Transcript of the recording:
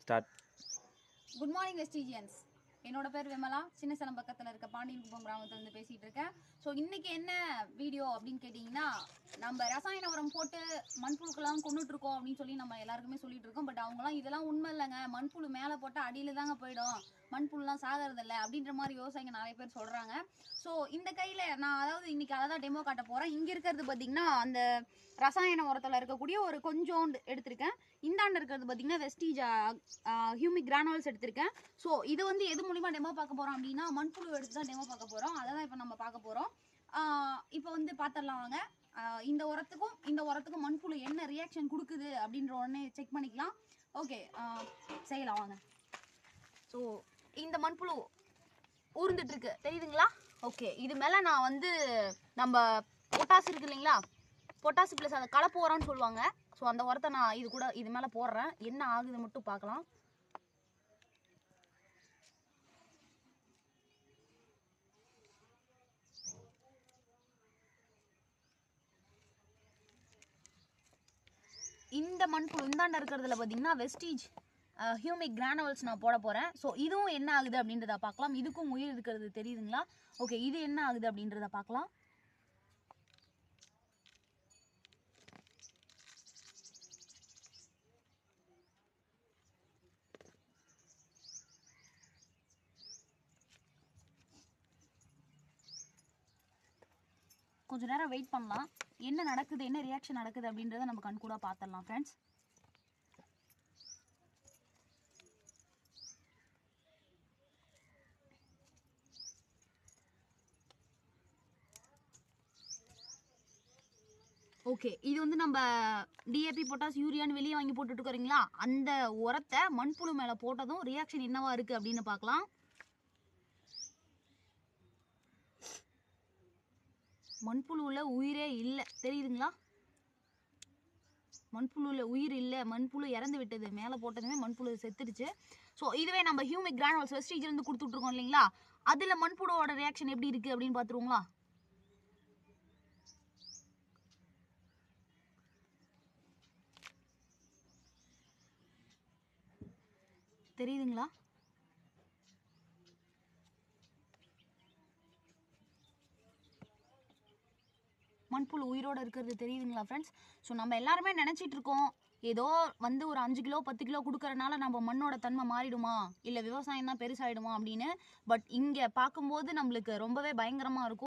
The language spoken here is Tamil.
ஸ்டார்ட். Good morning வெஸ்டீஜியன்ஸ். என்னோட பேர் விமலா. சின்ன சேலம் பக்கத்தில் இருக்க பாண்டியன்குப்பம் கிராமத்துலேருந்து பேசிகிட்டு இருக்கேன். ஸோ இன்றைக்கி என்ன வீடியோ அப்படின்னு கேட்டிங்கன்னா, நம்ம ரசாயன உரம் போட்டு மண்புழுக்கெல்லாம் கொண்டுட்ருக்கோம் அப்படின்னு சொல்லி நம்ம எல்லாருக்குமே சொல்லிட்டு இருக்கோம். பட் அவங்களாம் இதெல்லாம் உண்மை இல்லைங்க, மண்புழு மேலே போட்டால் அடியில் தாங்க போயிடும், மண்புழுலாம் சாகிறதில்ல அப்படின்ற மாதிரி விவசாயிங்க நிறைய பேர் சொல்கிறாங்க. ஸோ இந்த கையில் நான் அதாவது இன்றைக்கி அதை தான் டெமோ காட்ட போகிறேன். இங்கே இருக்கிறது பார்த்திங்கன்னா அந்த ரசாயன உரத்தில் இருக்கக்கூடிய ஒரு கொஞ்சோண்டு எடுத்திருக்கேன். இந்தாண்டு இருக்கிறது பார்த்திங்கன்னா வெஸ்டீஜ் ஹியூமிக் கிரானுவல்ஸ் எடுத்திருக்கேன். ஸோ இது வந்து எது மூலிமா டெமோ பார்க்க போகிறோம் அப்படின்னா, மண்புழு எடுத்து தான் டெமோ பார்க்க போகிறோம். அதை தான் இப்போ நம்ம பார்க்க போகிறோம். இப்போ வந்து பார்த்துடலாம் வாங்க. இந்த உரத்துக்கும் மண்புழு என்ன ரியாக்ஷன் கொடுக்குது அப்படின்ற உடனே செக் பண்ணிக்கலாம். ஓகே, செய்யலாம் வாங்க. ஸோ இந்த மண்புழு ஊர்ந்துட்டுருக்கு தெரியுதுங்களா? ஓகே, இது மேலே நான் வந்து நம்ம பொட்டாசு இருக்கு இல்லைங்களா, பொட்டாசு ப்ளஸ் அதை கலப்பு உரம்னு சொல்லுவாங்க. ஸோ அந்த உரத்தை நான் இது மேலே போடுறேன். என்ன ஆகுது மட்டும் பார்க்கலாம். இந்த மண்புழு இந்தாண்ட இருக்கிறதுல பார்த்தீங்கன்னா வெஸ்டீஜ் ஹியூமிக் கிரானுவல்ஸ் நான் போட போகிறேன். ஸோ இதுவும் என்ன ஆகுது அப்படின்றத பார்க்கலாம். இதுக்கும் உயிர் இருக்கிறது தெரியுதுங்களா? ஓகே, இது என்ன ஆகுது அப்படின்றத பார்க்கலாம். கொஞ்சம் நேரம் வெயிட் பண்ணலாம். என்ன நடக்குது, என்ன ரியாக்ஷன் நடக்குது அப்படின்றத நம்ம கண்கூட பார்த்துடலாம் ஃப்ரெண்ட்ஸ். ஓகே, இது வந்து நம்ம டிஏபி பொட்டாஸ் யூரியான்னு வெளியே வாங்கி போட்டுட்டு இருக்கிறீங்களா, அந்த உரத்தை மண்புழு மேலே போட்டதும் ரியாக்ஷன் என்னவா இருக்குது அப்படின்னு பார்க்கலாம். மண்புழுவில் உயிரே இல்லை தெரியுதுங்களா? மண்புழுவில் உயிர் இல்லை, மண்புழு இறந்து விட்டது. மேலே போட்டதுமே மண்புழு செத்துடுச்சு. ஸோ இதுவே நம்ம ஹியூமிக் கிரானுவல்ஸ் வெஸ்டீஜ்லேருந்து கொடுத்துட்ருக்கோம் இல்லைங்களா, அதில் மண்புழுவோட ரியாக்ஷன் எப்படி இருக்குது அப்படின்னு பார்த்துருவோங்களா? தெரியுதுங்களா? மண்புழு உயிரோடு இருக்கிறது தெரியுதுங்களா ஃப்ரெண்ட்ஸ்? ஸோ நம்ம எல்லாருமே நினச்சிட்டு இருக்கோம், ஏதோ வந்து ஒரு 5 கிலோ 10 கிலோ கொடுக்கறனால நம்ம மண்ணோட தன்மை மாறிடுமா, இல்லை விவசாயம் தான் பெருசாகிடுமா அப்படின்னு. பட் இங்கே பார்க்கும்போது நம்மளுக்கு ரொம்பவே பயங்கரமாக இருக்கும்.